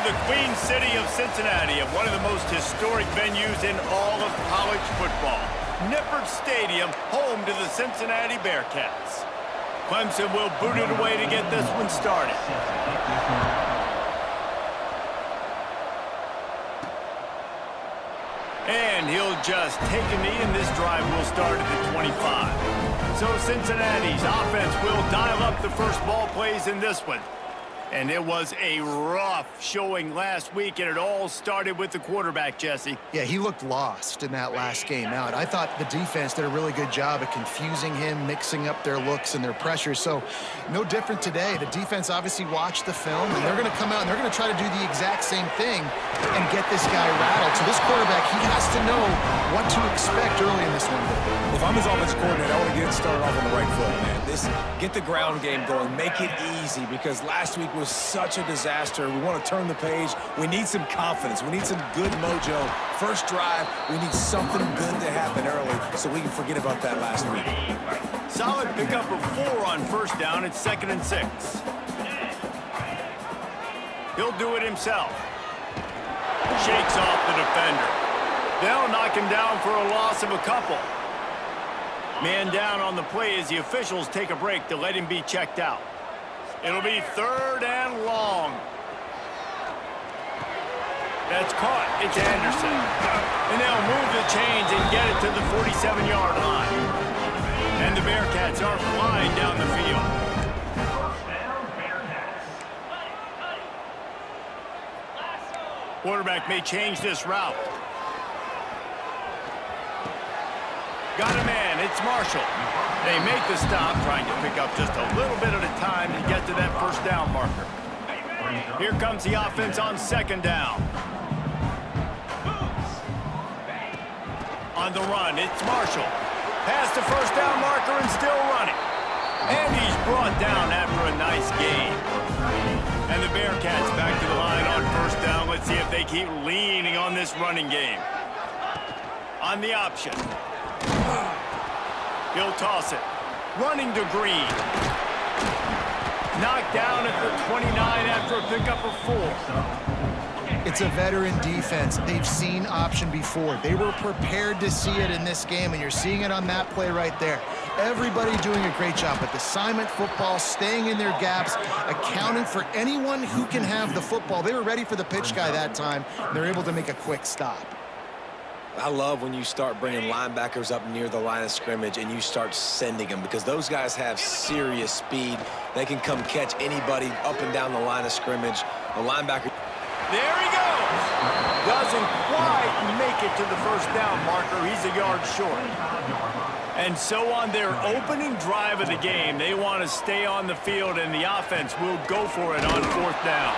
the Queen City of Cincinnati, of one of the most historic venues in all of college football. Nippert Stadium, home to the Cincinnati Bearcats. Clemson will boot it away to get this one started. And he'll just take a knee, and this drive will start at the 25. So Cincinnati's offense will dial up the first ball plays in this one. And it was a rough showing last week, and it all started with the quarterback, Jesse. Yeah, he looked lost in that last game out. I thought the defense did a really good job of confusing him, mixing up their looks and their pressures. So no different today. The defense obviously watched the film, and they're going to come out and they're going to try to do the exact same thing and get this guy rattled. So this quarterback, he has to know what to expect early in this one. If I'm his offensive coordinator, I want to get started off on the right foot, man. Get the ground game going. Make it easy, because last week was such a disaster. We want to turn the page. We need some confidence. We need some good mojo. First drive, we need something good to happen early so we can forget about that last week. Solid pickup of 4 on first down. It's 2nd and 6. He'll do it himself. Shakes off the defender. They'll knock him down for a loss of a couple. Man down on the play as the officials take a break to let him be checked out. It'll be 3rd and long. That's caught. It's Anderson. And they'll move the chains and get it to the 47-yard line. And the Bearcats are flying down the field. Quarterback may change this route. Got a man, it's Marshall. They make the stop, trying to pick up just a little bit at a time to get to that first down marker. Here comes the offense on 2nd down. On the run, it's Marshall. Past the first down marker and still running. And he's brought down after a nice gain. And the Bearcats back to the line on first down. Let's see if they keep leaning on this running game. On the option. He'll toss it. Running to Green. Knocked down at the 29 after a pickup of 4. It's a veteran defense. They've seen option before. They were prepared to see it in this game, and you're seeing it on that play right there. Everybody doing a great job with assignment football, staying in their gaps, accounting for anyone who can have the football. They were ready for the pitch guy that time. They're able to make a quick stop. I love when you start bringing linebackers up near the line of scrimmage and you start sending them, because those guys have serious speed. They can come catch anybody up and down the line of scrimmage. The linebacker... There he goes! Doesn't quite make it to the first down marker. He's a yard short. And so on their opening drive of the game, they want to stay on the field, and the offense will go for it on 4th down.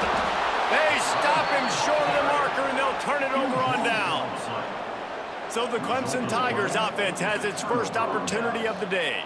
They stop him short of the marker, and they'll turn it over on downs. So the Clemson Tigers offense has its first opportunity of the day.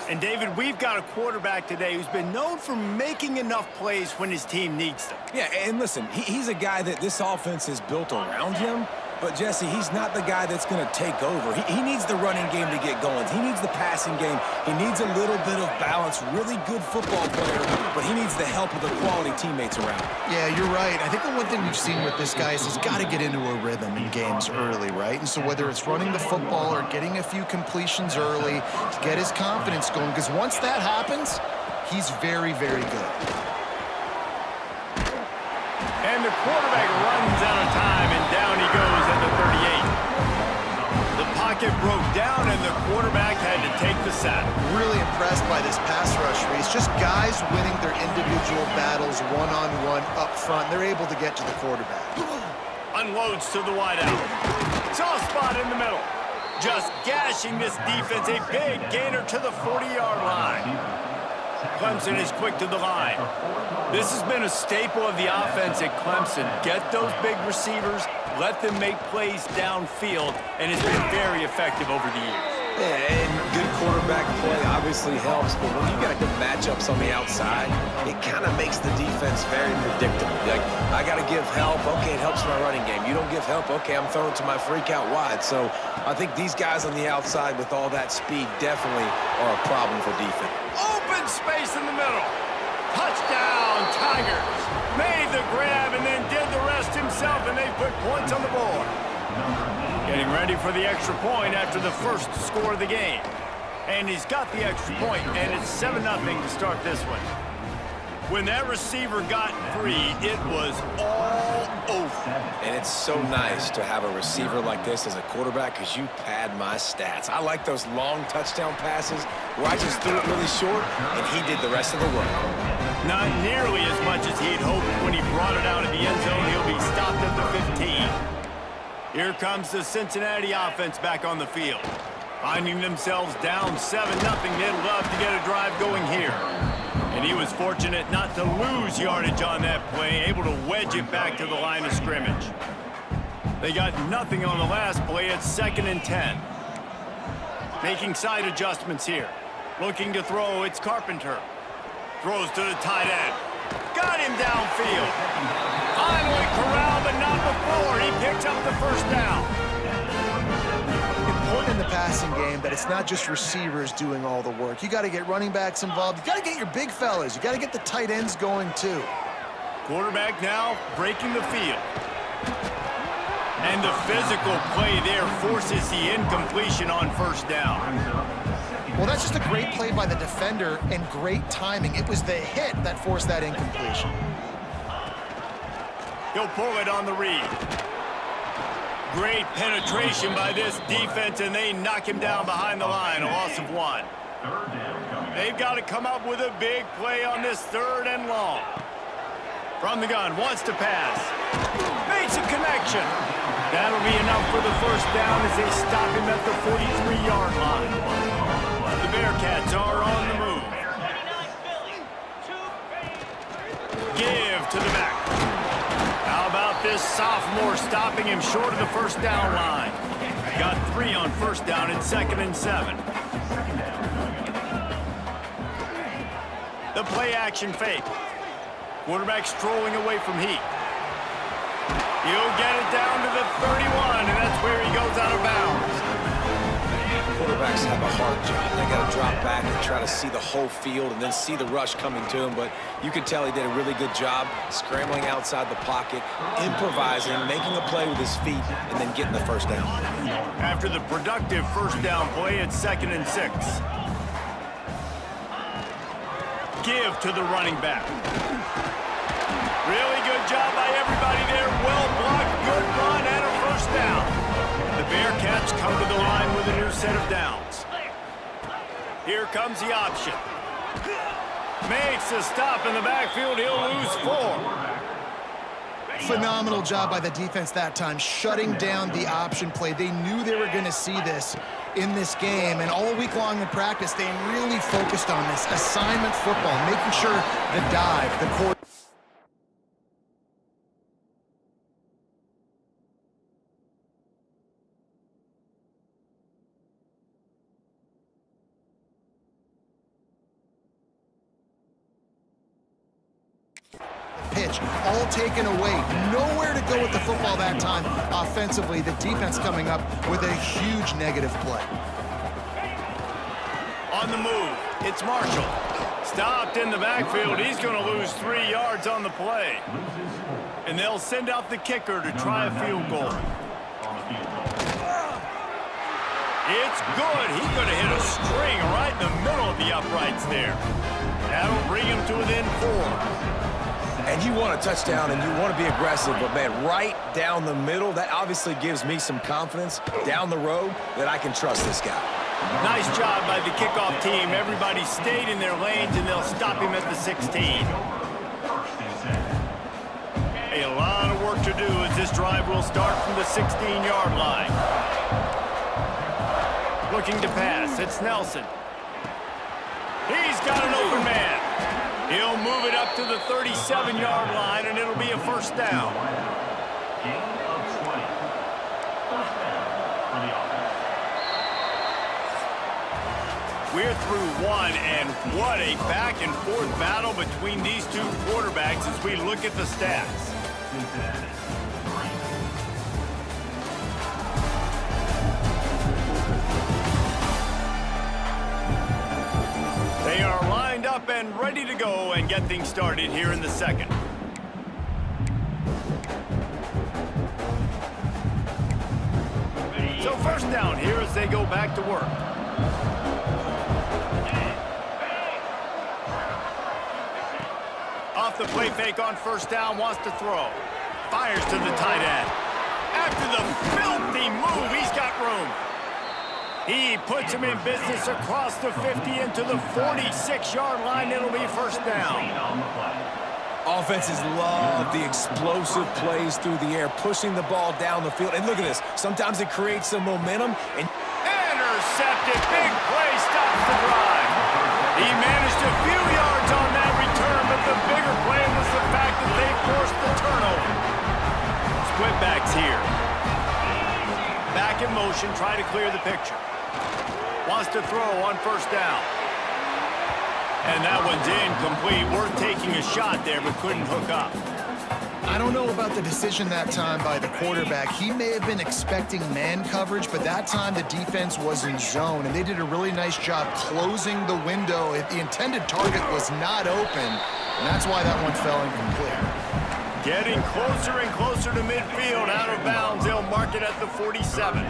And David, we've got a quarterback today who's been known for making enough plays when his team needs them. Yeah, and listen, he's a guy that this offense is built around him. But, Jesse, he's not the guy that's going to take over. He needs the running game to get going. He needs the passing game. He needs a little bit of balance. Really good football player, but he needs the help of the quality teammates around. Yeah, you're right. I think the one thing we've seen with this guy is he's got to get into a rhythm in games early, right? And so whether it's running the football or getting a few completions early to get his confidence going, because once that happens, he's very, very good. And the quarterback runs out of time, and down he goes at the 38. The pocket broke down, and the quarterback had to take the sack. Really impressed by this pass rush, Reese. Just guys winning their individual battles one-on-one up front. They're able to get to the quarterback. Unloads to the wideout. Soft spot in the middle. Just gashing this defense. A big gainer to the 40-yard line. Clemson is quick to the line. This has been a staple of the offense at Clemson. Get those big receivers, let them make plays downfield, and it's been very effective over the years. Yeah, and good quarterback play obviously helps, but when you got good matchups on the outside, it kind of makes the defense very predictable. Like, I got to give help. Okay, it helps my running game. You don't give help. Okay, I'm throwing to my freak out wide. So I think these guys on the outside with all that speed definitely are a problem for defense. Open space in the middle. Touchdown, Tigers. Made the grab and then did the put points on the board. Getting ready for the extra point after the first score of the game. And he's got the extra point, and it's 7-0 to start this one. When that receiver got free, it was all over. And it's so nice to have a receiver like this as a quarterback because you pad my stats. I like those long touchdown passes where I just threw it really short, and he did the rest of the work. Not nearly as much as he'd hoped when he brought it out of the end zone. He'll be stopped at the 15. Here comes the Cincinnati offense back on the field. Finding themselves down 7-0, they'd love to get a drive going here. And he was fortunate not to lose yardage on that play, able to wedge it back to the line of scrimmage. They got nothing on the last play. It's 2nd and 10. Making side adjustments here. Looking to throw, it's Carpenter. Throws to the tight end. Got him downfield. Finally corralled, but not before. He picks up the first down. Important in the passing game that it's not just receivers doing all the work. You got to get running backs involved. You got to get your big fellas. You got to get the tight ends going too. Quarterback now breaking the field. And the physical play there forces the incompletion on first down. Well, that's just a great play by the defender and great timing. It was the hit that forced that incompletion. He'll pull it on the read. Great penetration by this defense, and they knock him down behind the line, a loss of 1. They've got to come up with a big play on this 3rd and long. From the gun, wants to pass. Makes a connection. That'll be enough for the first down as they stop him at the 43-yard line. The Bearcats are on the move. Give to the back. How about this sophomore stopping him short of the first down line? Got 3 on first down. It's 2nd and 7. The play action fake. Quarterback strolling away from Heat. He'll get it down to the 31, and that's where he goes out of bounds. Quarterbacks have a hard job. They got to drop back and try to see the whole field and then see the rush coming to him. But you can tell he did a really good job scrambling outside the pocket, improvising, making a play with his feet, and then getting the first down. After the productive first down play, it's 2nd and 6. Give to the running back. Really good job by everybody there. Well blocked, good run, and a first down. The Bearcats come to the line with a new set of downs. Here comes the option. Makes a stop in the backfield. He'll lose 4. Phenomenal job by the defense that time, shutting down the option play. They knew they were going to see this in this game, and all week long in practice, they really focused on this assignment football, making sure the dive, the core. Pitch, all taken away. Nowhere to go with the football that time. Offensively, the defense coming up with a huge negative play. On the move, it's Marshall. Stopped in the backfield. He's going to lose 3 yards on the play. And they'll send out the kicker to try a field goal. It's good. He's going to hit a string right in the middle of the uprights there. That'll bring him to within 4. And you want a touchdown and you want to be aggressive, but man, right down the middle, that obviously gives me some confidence down the road that I can trust this guy. Nice job by the kickoff team. Everybody stayed in their lanes, and they'll stop him at the 16. A lot of work to do as this drive will start from the 16-yard line. Looking to pass, it's Nelson. He's got an open man. He'll move it up to the 37-yard line, and it'll be a first down. We're through 1, and what a back-and-forth battle between these two quarterbacks as we look at the stats. They are lined up and ready to go and get things started here in the second. go back to work. Off the play fake on first down, wants to throw. Fires to the tight end. After the filthy move, he's got room. He puts him in business across the 50 into the 46-yard line. It'll be first down. Offenses love the explosive plays through the air, pushing the ball down the field. And look at this. Sometimes it creates some momentum. And intercepted. Big play stops the drive. He managed a few yards on that return, but the bigger play was the fact that they forced the turnover. Split backs here. Back in motion, try to clear the picture. Wants to throw on first down. And that one's incomplete. Worth taking a shot there, but couldn't hook up. I don't know about the decision that time by the quarterback. He may have been expecting man coverage, but that time the defense was in zone, and they did a really nice job closing the window. The intended target was not open, and that's why that one fell incomplete. Getting closer and closer to midfield, out of bounds. They'll mark it at the 47.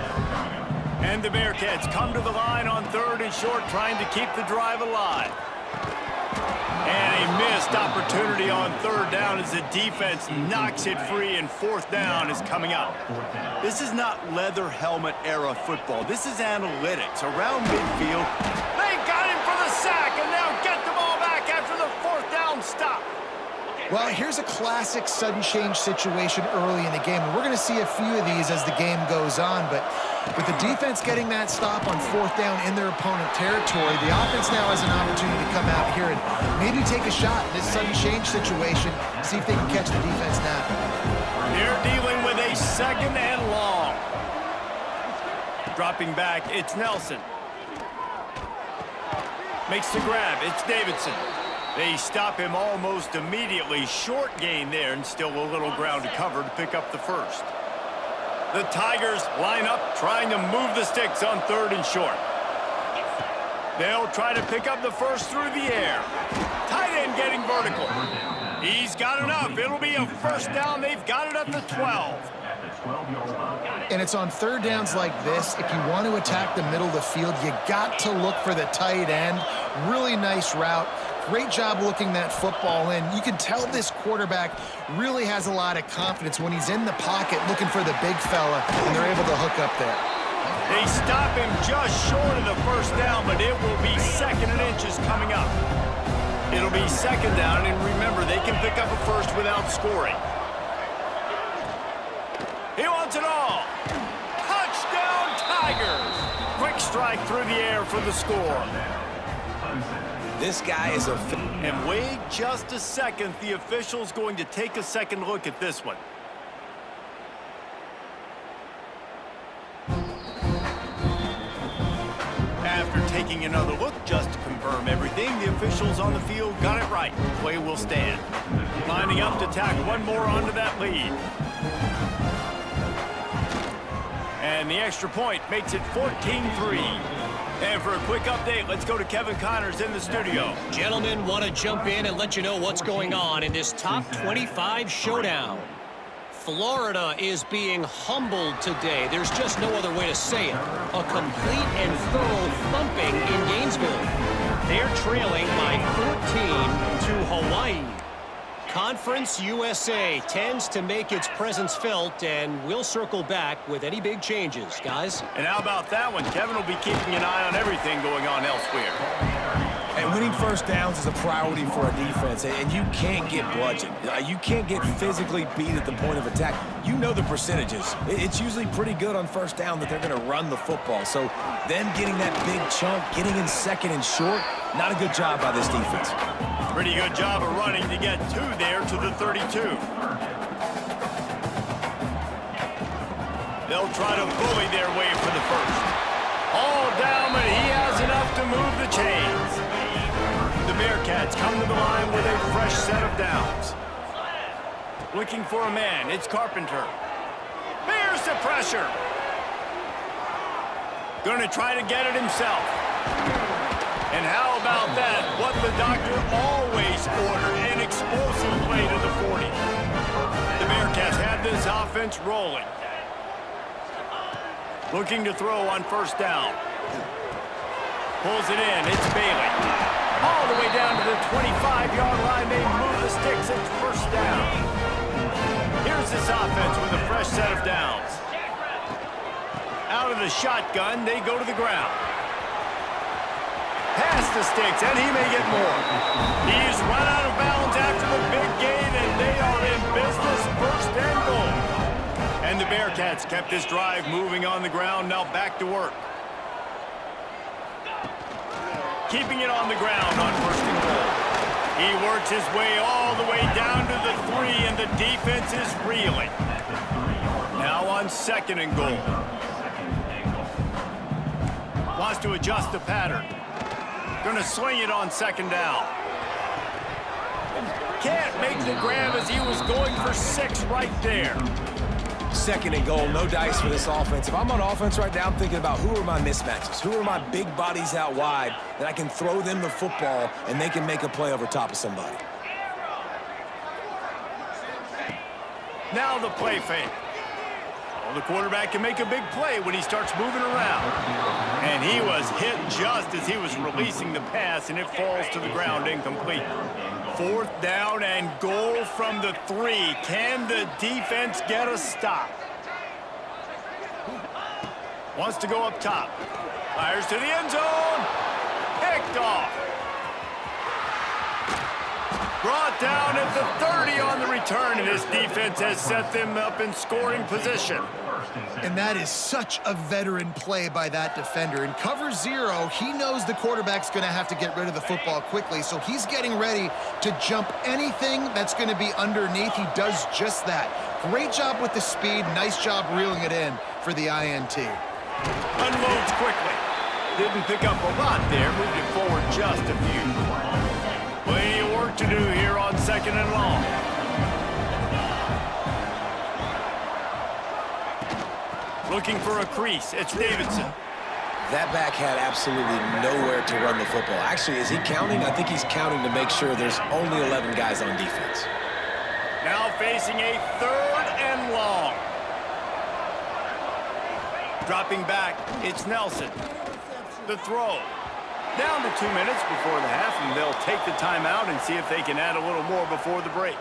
And the Bearcats come to the line on third and short, trying to keep the drive alive. And a missed opportunity on third down as the defense knocks it free, and fourth down is coming up. This is not leather helmet era football. This is analytics. Around midfield, they got him for the sack, and they'll get the ball back after the fourth down stop. Well, here's a classic sudden change situation early in the game. And we're going to see a few of these as the game goes on. But with the defense getting that stop on fourth down in their opponent territory, the offense now has an opportunity to come out here and maybe take a shot in this sudden change situation, see if they can catch the defense now. They're dealing with a second and long. Dropping back, it's Nelson. Makes the grab, it's Davidson. They stop him almost immediately. Short gain there, and still a little ground to cover to pick up the first. The Tigers line up, trying to move the sticks on third and short. They'll try to pick up the first through the air. Tight end getting vertical. He's got enough. It'll be a first down. They've got it at the 12. And it's on third downs like this. If you want to attack the middle of the field, you got to look for the tight end. Really nice route. Great job looking that football in. You can tell this quarterback really has a lot of confidence when he's in the pocket looking for the big fella, and they're able to hook up there. They stop him just short of the first down, but it will be second and inches coming up. It'll be second down, and remember, they can pick up a first without scoring. He wants it all. Touchdown, Tigers. Quick strike through the air for the score. this guy is a... And wait just a second. The official's going to take a second look at this one. After taking another look just to confirm everything, the officials on the field got it right. Play will stand. Lining up to tack one more onto that lead. And the extra point makes it 14-3. And for a quick update, let's go to Kevin Connors in the studio. Gentlemen, want to jump in and let you know what's going on in this top 25 showdown. Florida is being humbled today. There's just no other way to say it. A complete and thorough thumping in Gainesville. They're trailing by 14 to Hawaii. Conference USA tends to make its presence felt, and we'll circle back with any big changes, guys. And how about that one? Kevin will be keeping an eye on everything going on elsewhere. And winning first downs is a priority for a defense, and you can't get bludgeoned. You can't get physically beat at the point of attack. You know the percentages. It's usually pretty good on first down that they're going to run the football. So them getting that big chunk, getting in second and short, not a good job by this defense. Pretty good job of running to get two there to the 32. They'll try to bully their way for the first. All down, but he has enough to move the chains. The Bearcats come to the line with a fresh set of downs. Looking for a man, it's Carpenter. Here's the pressure. Going to try to get it himself. And how about that? What the doctor always ordered, an explosive play to the 40. The Bearcats have this offense rolling. Looking to throw on first down. Pulls it in. It's Bailey. All the way down to the 25-yard line. They move the sticks. It's first down. Here's this offense with a fresh set of downs. Out of the shotgun, they go to the ground. Past the sticks, and he may get more. He's run out of bounds after the big gain, and they are in business, first and goal. And the Bearcats kept this drive moving on the ground, now back to work. Keeping it on the ground on first and goal. He works his way all the way down to the 3, and the defense is reeling. Now on second and goal. Wants to adjust the pattern. Going to swing it on second down. Can't make the grab as he was going for 6 right there. Second and goal, no dice for this offense. If I'm on offense right now, I'm thinking about who are my mismatches? Who are my big bodies out wide that I can throw them the football and they can make a play over top of somebody? Now the play fake. Well, the quarterback can make a big play when he starts moving around. And he was hit just as he was releasing the pass, and it falls to the ground incomplete. Fourth down and goal from the 3. Can the defense get a stop? Wants to go up top. Fires to the end zone. Picked off. Brought down at the 30 on the return, and his defense has set them up in scoring position. And that is such a veteran play by that defender. In cover 0, he knows the quarterback's going to have to get rid of the football quickly, so he's getting ready to jump anything that's going to be underneath. He does just that. Great job with the speed. Nice job reeling it in for the INT. Unloads quickly. Didn't pick up a lot there. Moved it forward just a few. Plenty of work to do here on second and long. Looking for a crease. It's Davidson. That back had absolutely nowhere to run the football. Actually, is he counting? I think he's counting to make sure there's only 11 guys on defense. Now facing a third and long. Dropping back, it's Nelson. The throw. Down to 2 minutes before the half, and they'll take the timeout and see if they can add a little more before the break.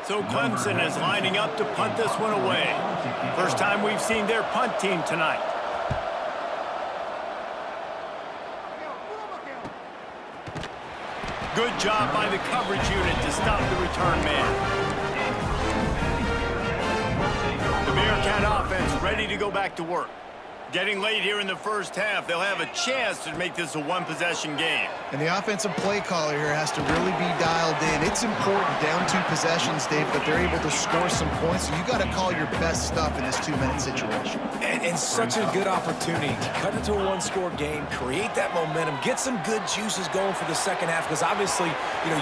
So Clemson is lining up to punt this one away. First time we've seen their punt team tonight. Good job by the coverage unit to stop the return man. The Bearcat offense ready to go back to work. Getting late here in the first half, they'll have a chance to make this a one-possession game. And the offensive play caller here has to really be dialed in. It's important down 2 possessions, Dave, that they're able to score some points. So you got to call your best stuff in this 2-minute situation. And such a good opportunity to cut it to a 1-score game, create that momentum, get some good juices going for the second half, because obviously, you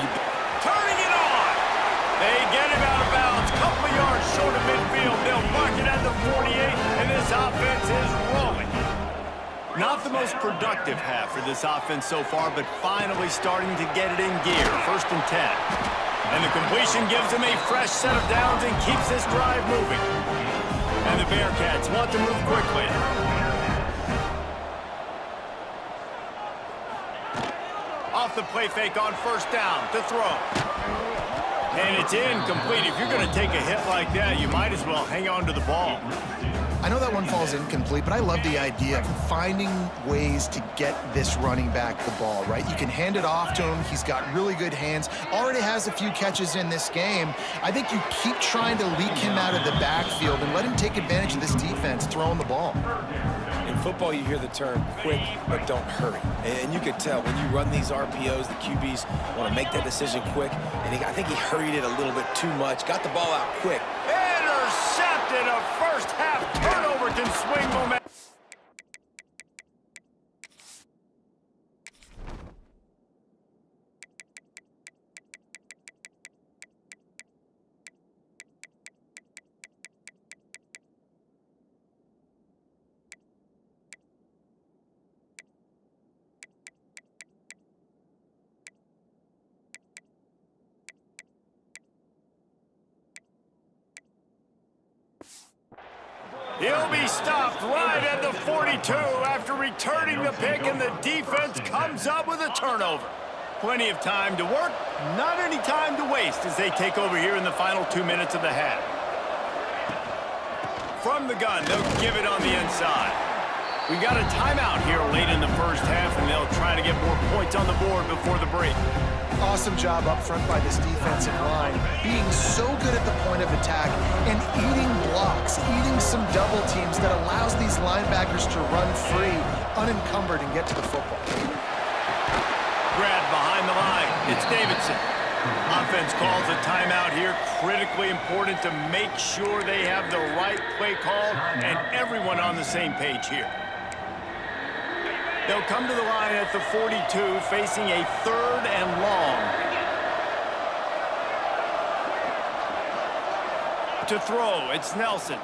Turning it on! They get him out of bounds. Couple of yards short of midfield. They'll mark it at the 48, and this offense is rolling. Not the most productive half for this offense so far, but finally starting to get it in gear. First and 10. And the completion gives them a fresh set of downs and keeps this drive moving. And the Bearcats want to move quickly. Off the play fake on first down to throw. And it's incomplete. If you're going to take a hit like that, you might as well hang on to the ball. I know that one falls incomplete, but I love the idea of finding ways to get this running back the ball, right? You can hand it off to him. He's got really good hands. Already has a few catches in this game. I think you keep trying to leak him out of the backfield and let him take advantage of this defense throwing the ball. In football, you hear the term quick, but don't hurry. And you could tell when you run these RPOs, the QBs want to make that decision quick. And I think he hurried it a little bit too much, got the ball out quick. Intercepted. A first half turnover can swing momentum. He'll be stopped right at the 42 after returning the pick, and the defense comes up with a turnover. Plenty of time to work, not any time to waste as they take over here in the final 2 minutes of the half. From the gun, they'll give it on the inside. We got a timeout here late in the first half, and they'll try to get more points on the board before the break. Awesome job up front by this defensive line, being so good at the point of attack and eating blocks, eating some double teams that allows these linebackers to run free, unencumbered, and get to the football. Grab behind the line. It's Davidson. Offense calls a timeout here. Critically important to make sure they have the right play call and everyone on the same page here. They'll come to the line at the 42, facing a 3rd and long. To throw, it's Nelson.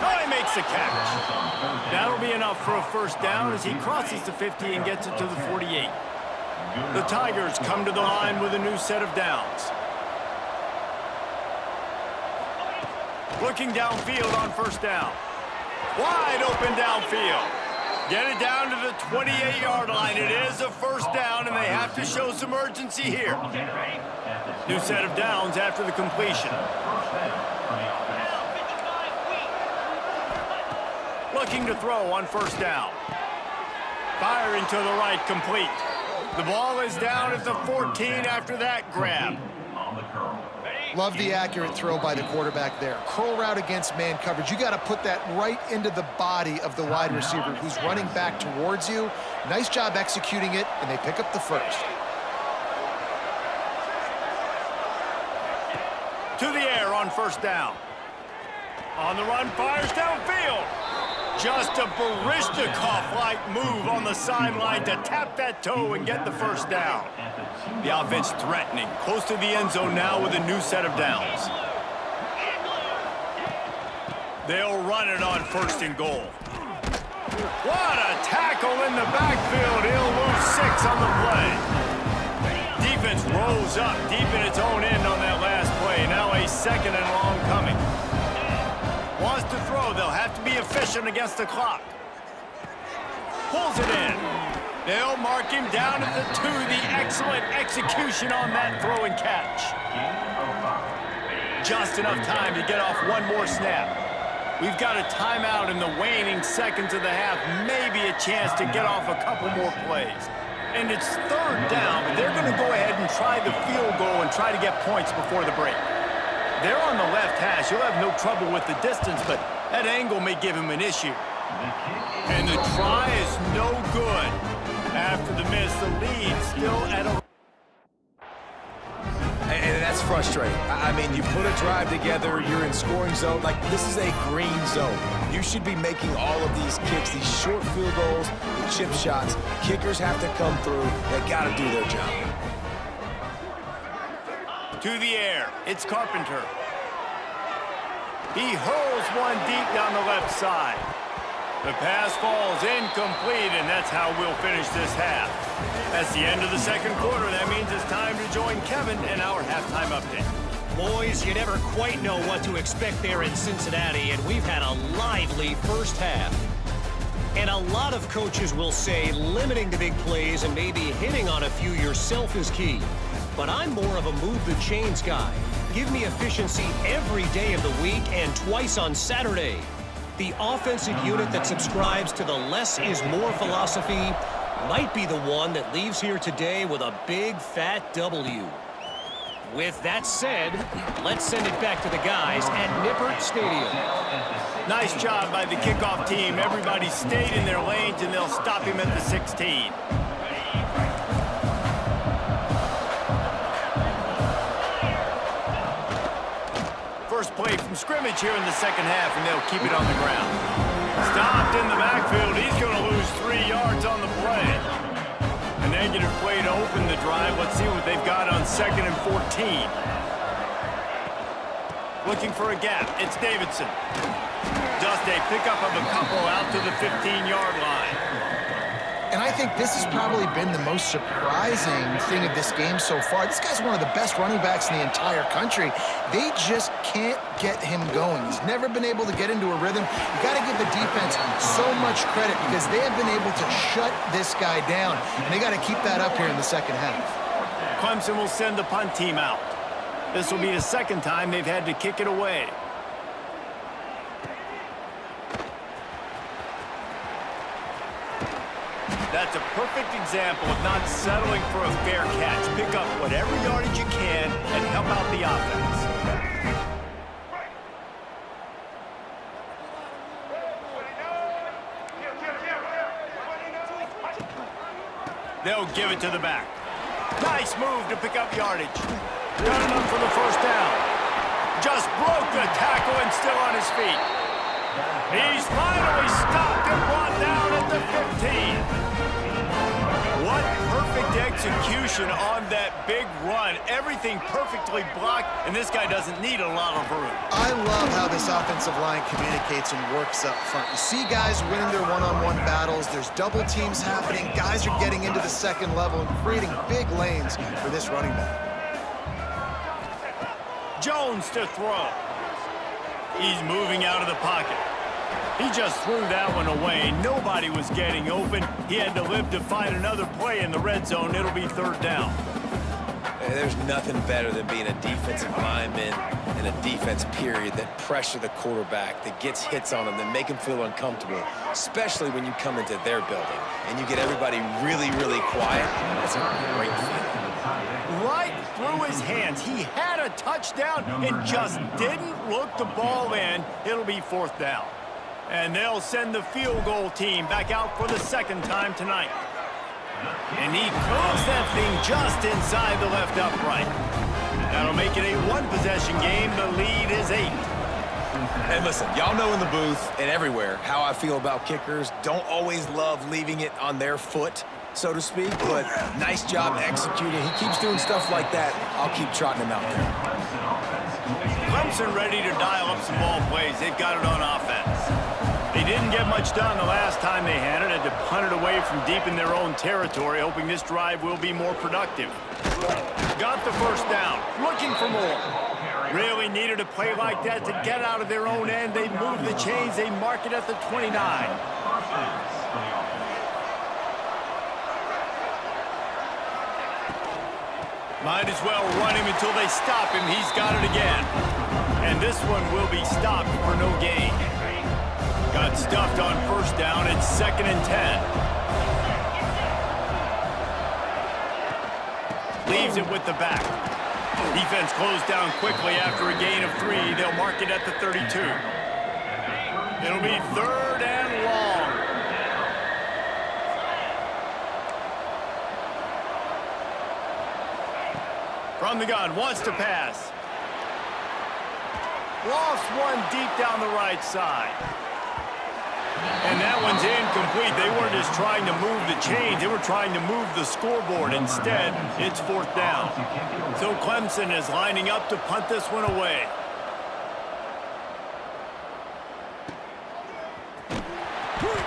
Oh, he makes the catch. That'll be enough for a first down as he crosses the 50 and gets it to the 48. The Tigers come to the line with a new set of downs. Looking downfield on first down. Wide open downfield. Get it down to the 28-yard line. It is a first down, and they have to show some urgency here. New set of downs after the completion. Looking to throw on first down. Firing to the right, complete. The ball is down at the 14 after that grab. Love the accurate throw by the quarterback there. Curl route against man coverage. You got to put that right into the body of the wide receiver who's running back towards you. Nice job executing it, and they pick up the first. To the air on first down. On the run, fires downfield. Just a Baryshnikov-like move on the sideline to tap that toe and get the first down. The offense threatening, close to the end zone now with a new set of downs. They'll run it on first and goal. What a tackle in the backfield. He'll lose 6 on the play. Defense rolls up deep in its own end on that last play. Now a 2nd and long coming. Wants to throw. They'll have to be efficient against the clock. Pulls it in. They'll mark him down at the 2. The excellent execution on that throw and catch. Just enough time to get off one more snap. We've got a timeout in the waning seconds of the half. Maybe a chance to get off a couple more plays. And it's 3rd down, but they're going to go ahead and try the field goal and try to get points before the break. They're on the left hash. He'll have no trouble with the distance, but that angle may give him an issue. And the try is no good. After the miss, the lead still at a... And that's frustrating. I mean, you put a drive together, you're in scoring zone. Like, this is a green zone. You should be making all of these kicks, these short field goals, the chip shots. Kickers have to come through. They got to do their job. To the air, it's Carpenter. He hurls one deep down the left side. The pass falls incomplete, and that's how we'll finish this half. That's the end of the second quarter. That means it's time to join Kevin in our halftime update. Boys, you never quite know what to expect there in Cincinnati, and we've had a lively first half. And a lot of coaches will say limiting the big plays and maybe hitting on a few yourself is key. But I'm more of a move the chains guy. Give me efficiency every day of the week and twice on Saturday. The offensive unit that subscribes to the less is more philosophy might be the one that leaves here today with a big fat W. With that said, let's send it back to the guys at Nippert Stadium. Nice job by the kickoff team. Everybody stayed in their lanes, and they'll stop him at the 16. First play from scrimmage here in the second half, and they'll keep it on the ground. Stopped in the backfield. He's going to lose 3 yards on the play. A negative play to open the drive. Let's see what they've got on 2nd and 14. Looking for a gap. It's Davidson. Just a pickup of a couple out to the 15-yard line. And I think this has probably been the most surprising thing of this game so far. This guy's one of the best running backs in the entire country. They just can't get him going. He's never been able to get into a rhythm. You got to give the defense so much credit because they have been able to shut this guy down, and they got to keep that up here in the second half. Clemson will send the punt team out. This will be the second time they've had to kick it away. That's a perfect example of not settling for a fair catch. Pick up whatever yardage you can and help out the offense. They'll give it to the back. Nice move to pick up yardage. Got enough for the first down. Just broke the tackle and still on his feet. He's finally stopped and brought down at the 15. What perfect execution on that big run. Everything perfectly blocked, and this guy doesn't need a lot of room. I love how this offensive line communicates and works up front. You see guys winning their one-on-one battles. There's double teams happening. Guys are getting into the second level and creating big lanes for this running back. Jones to throw. He's moving out of the pocket. He just threw that one away. Nobody was getting open. He had to live to find another play in the red zone. It'll be third down. Hey, there's nothing better than being a defensive lineman and a defense period that pressure the quarterback, that gets hits on him, that make him feel uncomfortable, especially when you come into their building and you get everybody really, really quiet. That's a great feeling. Right through his hands. He had a touchdown and just didn't look the ball in. It'll be fourth down. And they'll send the field goal team back out for the second time tonight. And he closed that thing just inside the left upright. That'll make it a one-possession game. The lead is 8. And listen, y'all know in the booth and everywhere how I feel about kickers. Don't always love leaving it on their foot, so to speak, but nice job executing. He keeps doing stuff like that. I'll keep trotting him out there. Clemson ready to dial up some ball plays. They've got it on offense. They didn't get much done the last time they had it. Had to punt it away from deep in their own territory, hoping this drive will be more productive. Got the first down. Looking for more. Really needed a play like that to get out of their own end. They move the chains. They mark it at the 29. Might as well run him until they stop him. He's got it again. And this one will be stopped for no gain. Got stuffed on first down. It's 2nd and 10. Leaves it with the back. Defense closed down quickly after a gain of 3. They'll mark it at the 32. It'll be 3rd and long. From the gun, wants to pass. Lost one deep down the right side. And that one's incomplete. They weren't just trying to move the chains. They were trying to move the scoreboard. Instead, it's 4th down. So Clemson is lining up to punt this one away.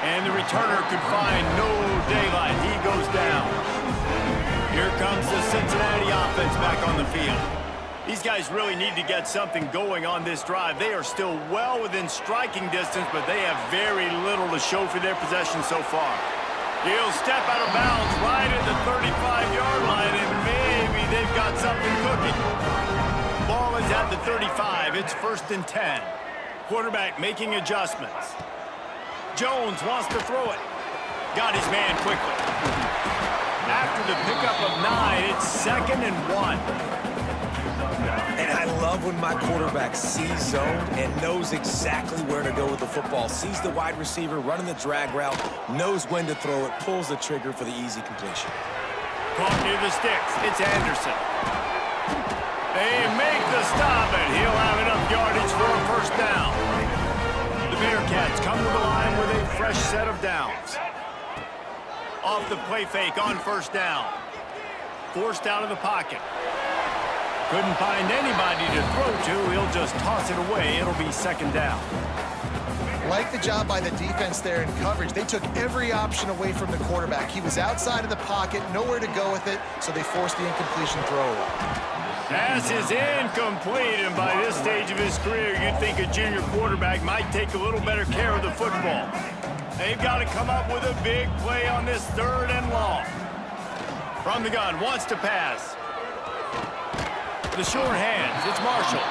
And the returner could find no daylight. He goes down. Here comes the Cincinnati offense back on the field. These guys really need to get something going on this drive. They are still well within striking distance, but they have very little to show for their possession so far. He'll step out of bounds right at the 35-yard line, and maybe they've got something cooking. Ball is at the 35. It's 1st and 10. Quarterback making adjustments. Jones wants to throw it. Got his man quickly. After the pickup of 9, it's 2nd and 1. And I love when my quarterback sees zone and knows exactly where to go with the football. Sees the wide receiver running the drag route, knows when to throw it, pulls the trigger for the easy completion. Caught near the sticks. It's Anderson. They make the stop, and he'll have enough yardage for a first down. The Bearcats come to the line with a fresh set of downs. Off the play fake on first down. Forced out of the pocket. Couldn't find anybody to throw to. He'll just toss it away. It'll be 2nd down. Like the job by the defense there in coverage. They took every option away from the quarterback. He was outside of the pocket, nowhere to go with it, so they forced the incompletion throw. Pass is incomplete, and by this stage of his career, you'd think a junior quarterback might take a little better care of the football. They've got to come up with a big play on this 3rd and long. From the gun, wants to pass. The short hands, it's Marshall.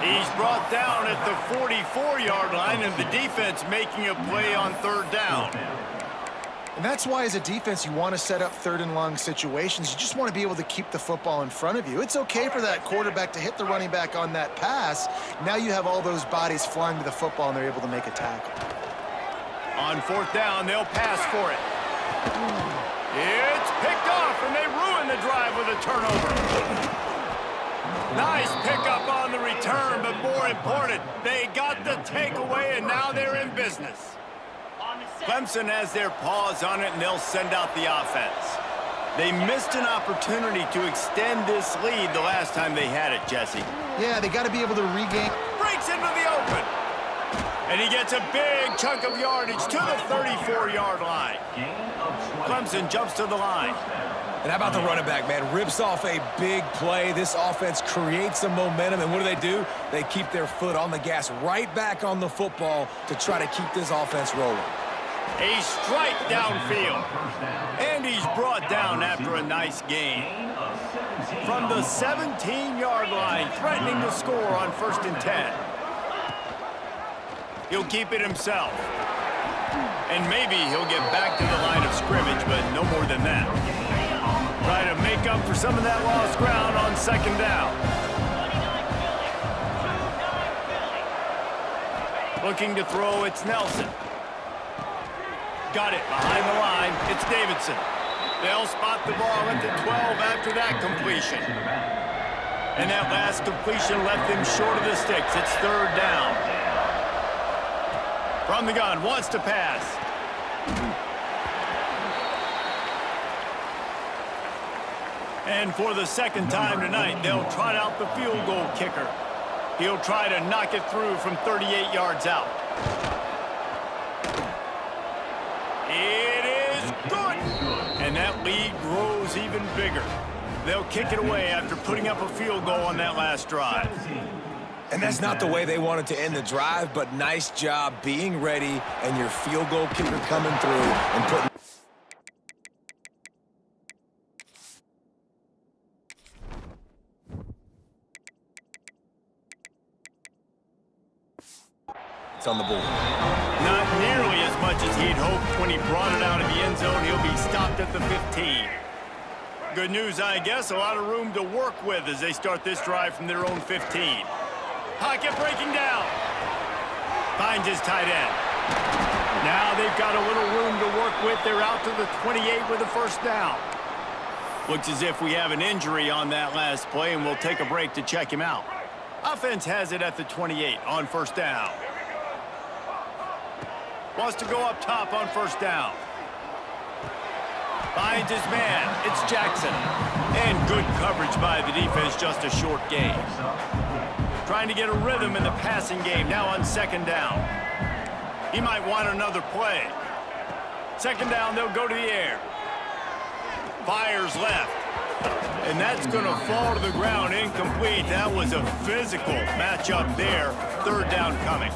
He's brought down at the 44-yard line, and the defense making a play on 3rd down. And that's why, as a defense, you want to set up 3rd and long situations. You just want to be able to keep the football in front of you. It's okay for that quarterback to hit the running back on that pass. Now you have all those bodies flying to the football, and they're able to make a tackle. On 4th down, they'll pass for it. It's picked off, and they ruin the drive with a turnover. Nice pickup on the return, but more important, they got the takeaway, and now they're in business. Clemson has their paws on it, and they'll send out the offense. They missed an opportunity to extend this lead the last time they had it, Jesse. Yeah, they got to be able to regain. Breaks into the open. And he gets a big chunk of yardage to the 34-yard line. Clemson jumps to the line. And how about the running back, man? Rips off a big play. This offense creates some momentum, and what do? They keep their foot on the gas right back on the football to try to keep this offense rolling. A strike downfield. And he's brought down after a nice gain. From the 17-yard line, threatening to score on 1st and 10. He'll keep it himself. And maybe he'll get back to the line of scrimmage, but no more than that. Try to make up for some of that lost ground on 2nd down. Looking to throw, it's Nelson. Got it behind the line. It's Davidson. They'll spot the ball at the 12 after that completion. And that last completion left them short of the sticks. It's 3rd down. From the gun, wants to pass. And for the 2nd time tonight, they'll trot out the field goal kicker. He'll try to knock it through from 38 yards out. It is good! And that lead grows even bigger. They'll kick it away after putting up a field goal on that last drive. And that's not the way they wanted to end the drive, but nice job being ready and your field goal kicker coming through and putting... It's on the board. Not nearly as much as he'd hoped when he brought it out of the end zone. He'll be stopped at the 15. Good news, I guess. A lot of room to work with as they start this drive from their own 15. Pocket breaking down. Finds his tight end. Now they've got a little room to work with. They're out to the 28 with a 1st down. Looks as if we have an injury on that last play, and we'll take a break to check him out. Offense has it at the 28 on 1st down. Wants to go up top on 1st down. Finds his man. It's Jackson. And good coverage by the defense, just a short gain. Trying to get a rhythm in the passing game now on 2nd down. He might want another play. 2nd down, they'll go to the air. Fires left. And that's going to fall to the ground incomplete. That was a physical matchup there. 3rd down coming.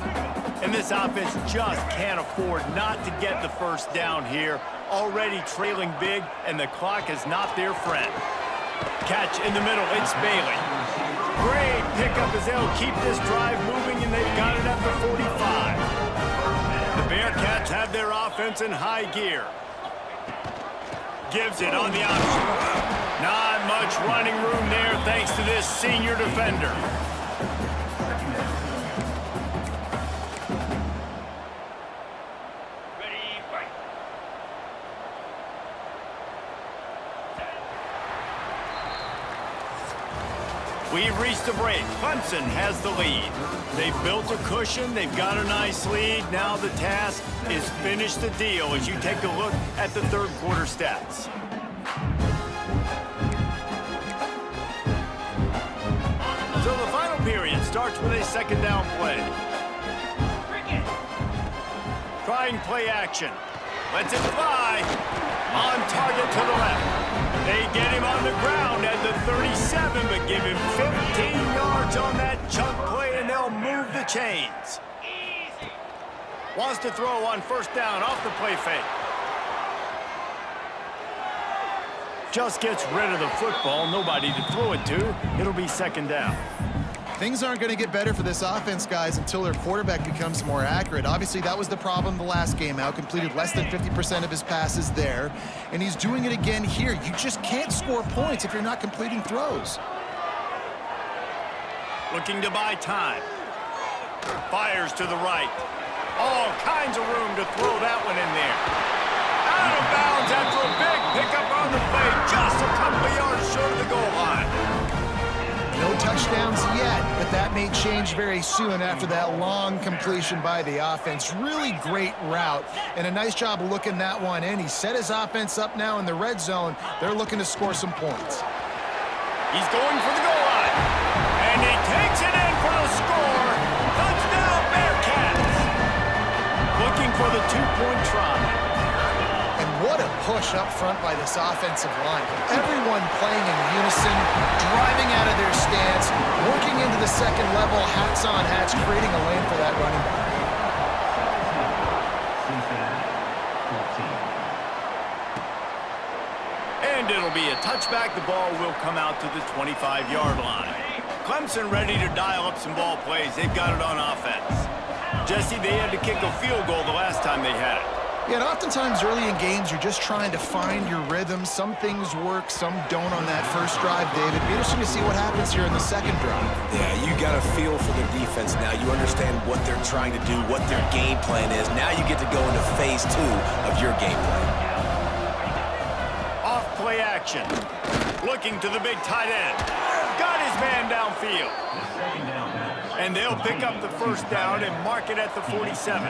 And this offense just can't afford not to get the 1st down here. Already trailing big, and the clock is not their friend. Catch in the middle, it's Bailey. Great pickup as they'll keep this drive moving, and they've got it at the 45. The Bearcats have their offense in high gear. Gives it on the option. Not much running room there thanks to this senior defender. We've reached a break. Clemson has the lead. They've built a cushion. They've got a nice lead. Now the task is finish the deal as you take a look at the 3rd quarter stats. So the final period starts with a 2nd down play. trying play action. Lets it fly. On target to the left. They get him on the ground at the 37, but give him 15 yards on that chunk play, and they'll move the chains. Wants to throw on first down off the play fake. Just gets rid of the football. Nobody to throw it to. It'll be second down. Things aren't going to get better for this offense, guys, until their quarterback becomes more accurate. Obviously, that was the problem the last game out. Completed less than 50% of his passes there, and he's doing it again here. You just can't score points if you're not completing throws. Looking to buy time. Fires to the right. All kinds of room to throw that one in there. Out of bounds after a big pickup on the play, just a couple of yards short of the goal line. No touchdowns yet, but that may change very soon after that long completion by the offense. Really great route, and a nice job of looking that one in. He set his offense up now in the red zone. They're looking to score some points. He's going for the goal line, and he takes it in for the score. Touchdown, Bearcats! Looking for the two-point try. And what a push up front by this offensive line. Everyone playing in unison, driving out of their stance, working into the second level, hats on hats, creating a lane for that running back. And it'll be a touchback. The ball will come out to the 25-yard line. Clemson ready to dial up some ball plays. They've got it on offense. Jesse, they had to kick a field goal the last time they had it. Yeah, and oftentimes early in games, you're just trying to find your rhythm. Some things work, some don't on that first drive, David. Be interesting to see what happens here in the second drive. Yeah, you got a feel for the defense now. You understand what they're trying to do, what their game plan is. Now you get to go into phase 2 of your game plan. Off play action. Looking to the big tight end. Got his man downfield. And they'll pick up the first down and mark it at the 47.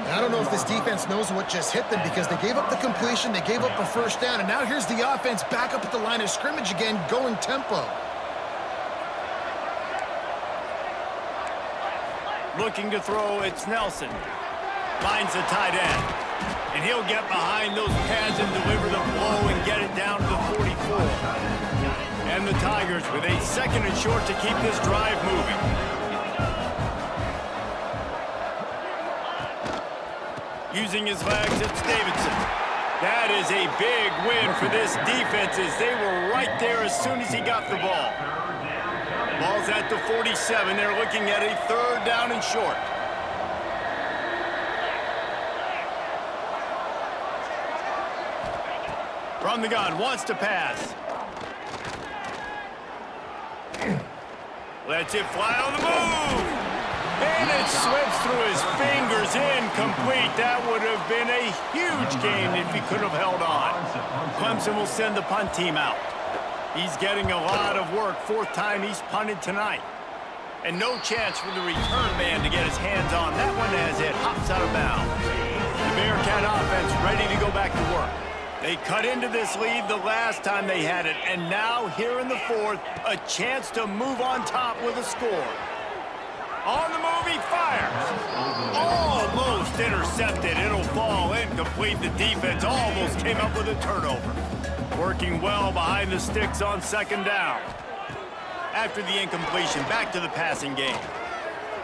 I don't know if this defense knows what just hit them because they gave up the completion, they gave up a first down, and now here's the offense back up at the line of scrimmage again, going tempo. Looking to throw, it's Nelson. Finds the tight end. And he'll get behind those pads and deliver the blow and get it down to the 44. And the Tigers with a second and short to keep this drive moving. Using his legs, it's Davidson. That is a big win for this defense as they were right there as soon as he got the ball. Ball's at the 47. They're looking at a third down and short. From the gun, wants to pass. Lets it fly on the move. And it slips through his fingers, incomplete. That would have been a huge gain if he could have held on. Clemson will send the punt team out. He's getting a lot of work. Fourth time he's punted tonight. And no chance for the return man to get his hands on. That one as it hops out of bounds. The Bearcat offense ready to go back to work. They cut into this lead the last time they had it. And now here in the fourth, a chance to move on top with a score. On the move, he fires. Almost intercepted. It'll fall incomplete. The defense almost came up with a turnover. Working well behind the sticks on second down. After the incompletion, back to the passing game.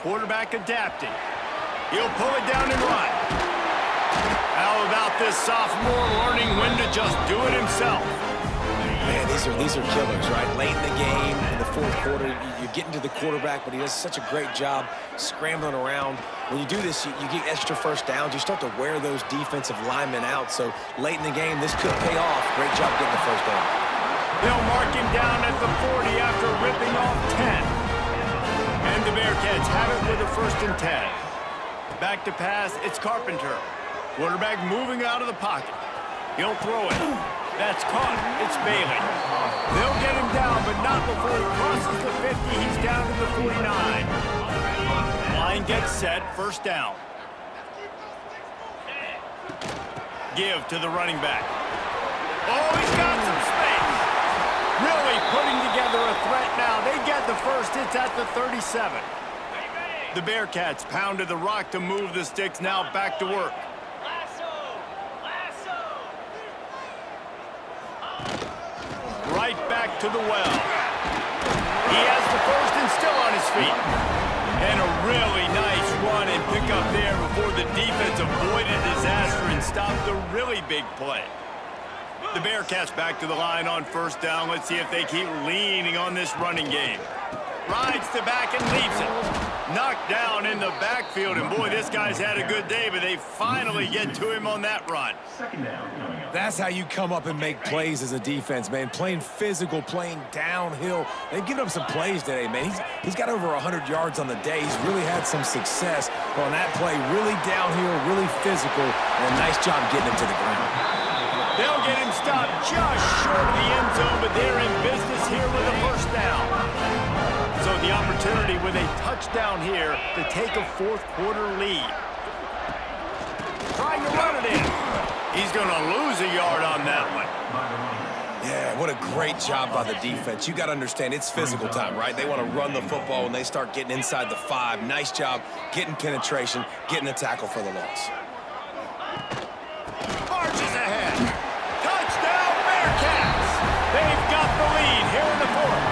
Quarterback adapting. He'll pull it down and run. How about this sophomore learning when to just do it himself? Man, these are killers, right? Late in the game, in the fourth quarter, you're getting to the quarterback, but he does such a great job scrambling around. When you do this, you get extra first downs. You start to wear those defensive linemen out. So late in the game, this could pay off. Great job getting the first down. They'll mark him down at the 40 after ripping off 10. And the Bearcats have it with a 1st and 10. Back to pass, it's Carpenter. Quarterback moving out of the pocket. He'll throw it. That's caught. It's Bailey. They'll get him down, but not before he crosses the 50. He's down to the 49. Line gets set. First down. Give to the running back. Oh, he's got some space. Really putting together a threat now. They get the first. It's at the 37. The Bearcats pounded the rock to move the sticks, now back to work. Right back to the well. He has the first and still on his feet. And a really nice run and pick up there before the defense avoided disaster and stopped the really big play. The Bearcats back to the line on first down. Let's see if they keep leaning on this running game. Rides to back and leaves it. Knocked down in the backfield, and boy, this guy's had a good day, but they finally get to him on that run. That's how you come up and make plays as a defense, man. Playing physical, playing downhill. They've given up some plays today, man. He's got over 100 yards on the day. He's really had some success on that play. Really downhill, really physical, and a nice job getting him to the ground. They'll get him stopped just short of the end zone, but they're in business here with a first down. So the opportunity with a touchdown here to take a fourth-quarter lead. Trying to run it in. He's going to lose a yard on that one. Yeah, what a great job by the defense. You got to understand, it's physical time, right? They want to run the football when they start getting inside the 5. Nice job getting penetration, getting a tackle for the loss. Marches ahead. Touchdown, Bearcats. They've got the lead here in the fourth.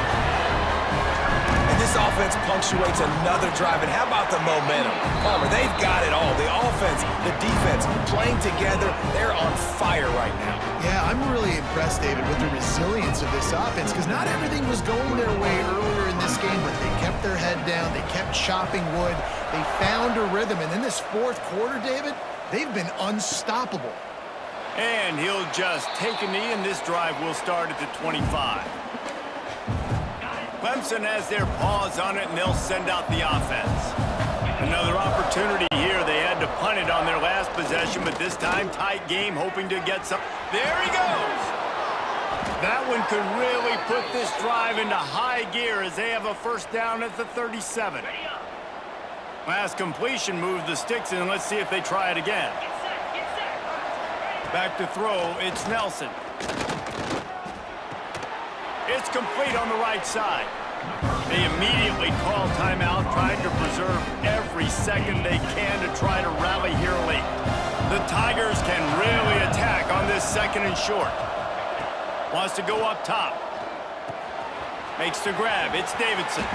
This offense punctuates another drive, and how about the momentum? Palmer, they've got it all. The offense, the defense, playing together. They're on fire right now. Yeah, I'm really impressed, David, with the resilience of this offense, because not everything was going their way earlier in this game, but they kept their head down. They kept chopping wood. They found a rhythm, and in this fourth quarter, David, they've been unstoppable. And he'll just take a knee, and this drive will start at the 25. Clemson has their paws on it, and they'll send out the offense. Another opportunity here. They had to punt it on their last possession, but this time tight game, hoping to get some. There he goes! That one could really put this drive into high gear as they have a first down at the 37. Last completion moved the sticks in. Let's see if they try it again. Back to throw. It's Nelson. It's complete on the right side. They immediately call timeout, trying to preserve every second they can to try to rally here late. The Tigers can really attack on this second and short. Wants to go up top. Makes the grab. It's Davidson.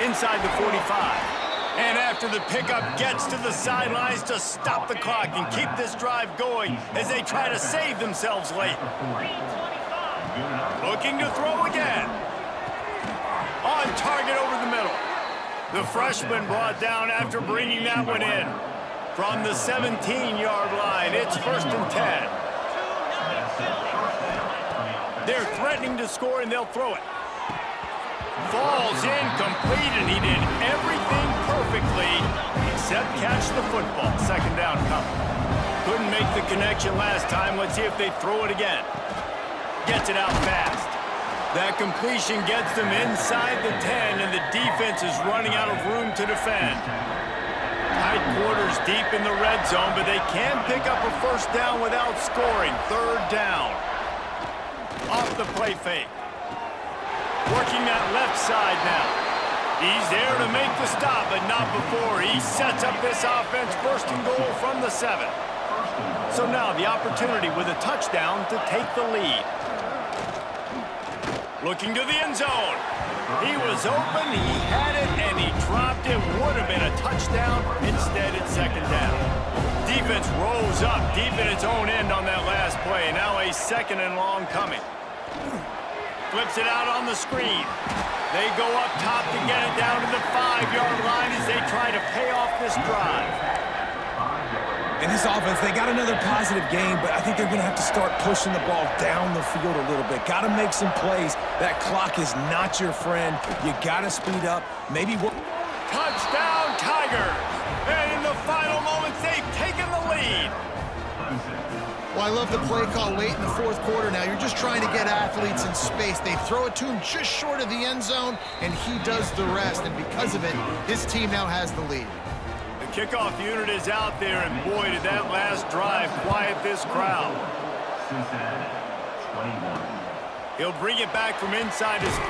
Inside the 45. And after the pickup, gets to the sidelines to stop the clock and keep this drive going as they try to save themselves late. Looking to throw again. On target over the middle. The freshman brought down after bringing that one in. From the 17-yard line, it's first and 10. They're threatening to score, and they'll throw it. Falls incomplete, and he did everything perfectly except catch the football. Second down coming. Couldn't make the connection last time. Let's see if they throw it again. Gets it out fast. That completion gets them inside the 10, and the defense is running out of room to defend. Tight quarters deep in the red zone, but they can pick up a first down without scoring. Third down. Off the play fake. Working that left side now. He's there to make the stop, but not before. He sets up this offense first and goal from the 7. So now the opportunity with a touchdown to take the lead. Looking to the end zone. He was open, he had it, and he dropped it. Would have been a touchdown. Instead, it's second down. Defense rose up deep in its own end on that last play. Now a second and long coming. Flips it out on the screen. They go up top to get it down to the 5-yard line as they try to pay off this drive. In this offense, they got another positive game, but I think they're going to have to start pushing the ball down the field a little bit. Got to make some plays. That clock is not your friend. You got to speed up. Maybe what? Touchdown, Tigers! And in the final moments, they've taken the lead. Well, I love the play call late in the fourth quarter now. You're just trying to get athletes in space. They throw it to him just short of the end zone, and he does the rest. And because of it, his team now has the lead. The kickoff unit is out there, and boy, did that last drive quiet this crowd. He'll bring it back from inside his 5.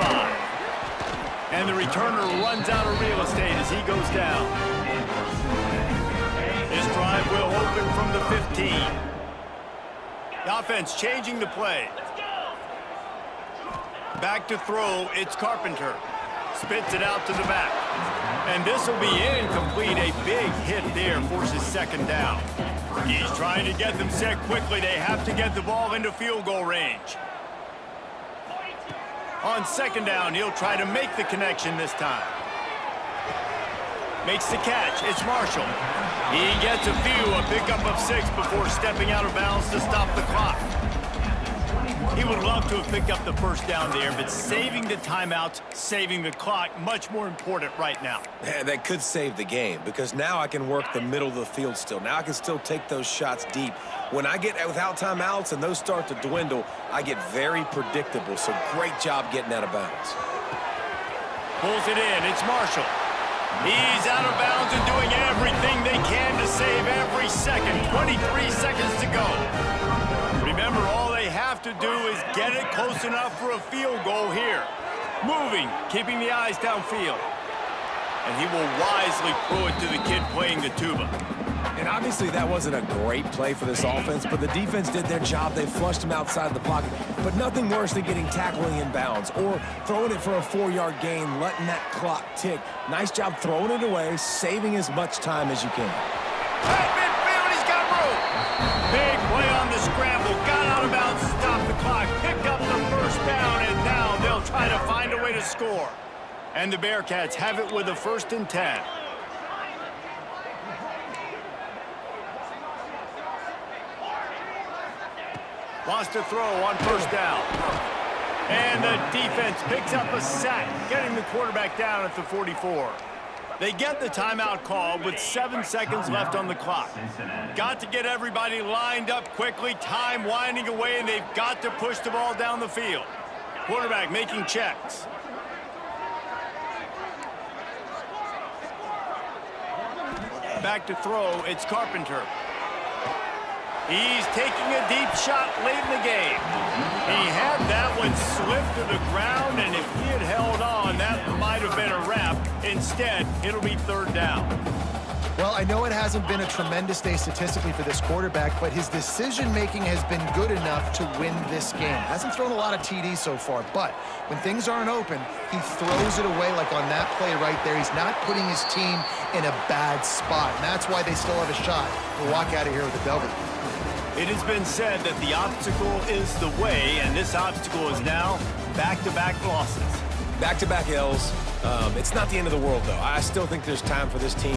And the returner runs out of real estate as he goes down. This drive will open from the 15. The offense changing the play. Back to throw, it's Carpenter. Spits it out to the back. And this will be incomplete. A big hit there forces second down. He's trying to get them set quickly. They have to get the ball into field goal range. On second down, he'll try to make the connection this time. Makes the catch. It's Marshall. He gets a pickup of 6 before stepping out of bounds to stop the clock. He would love to have picked up the first down there, but saving the timeouts, saving the clock, much more important right now. Yeah, that could save the game because now I can work the middle of the field still. Now I can still take those shots deep. When I get without timeouts and those start to dwindle, I get very predictable. So great job getting out of bounds. Pulls it in. It's Marshall. He's out of bounds and doing everything they can to save every second. 23 seconds to go. Remember, all they have to do is get it close enough for a field goal here. Moving, keeping the eyes downfield. And he will wisely throw it to the kid playing the tuba. And obviously that wasn't a great play for this offense, but the defense did their job. They flushed him outside the pocket. But nothing worse than getting tackled in bounds or throwing it for a 4-yard gain, letting that clock tick. Nice job throwing it away, saving as much time as you can. At midfield, he's got room. Big play on the scramble. Got out of bounds, stopped the clock, picked up the first down, and now they'll try to find a way to score. And the Bearcats have it with a 1st and 10. Wants to throw on first down. And the defense picks up a sack, getting the quarterback down at the 44. They get the timeout call with 7 seconds left on the clock. Got to get everybody lined up quickly, time winding away, and they've got to push the ball down the field. Quarterback making checks. Back to throw, it's Carpenter. He's taking a deep shot late in the game. He had that one slip to the ground, and if he had held on, that might have been a wrap. Instead, it'll be 3rd down. Well, I know it hasn't been a tremendous day statistically for this quarterback, but his decision-making has been good enough to win this game. Hasn't thrown a lot of TDs so far, but when things aren't open, he throws it away like on that play right there. He's not putting his team in a bad spot, and that's why they still have a shot to walk out of here with a W. It has been said that the obstacle is the way, and this obstacle is now back-to-back losses. Back-to-back L's. It's not the end of the world, though. I still think there's time for this team.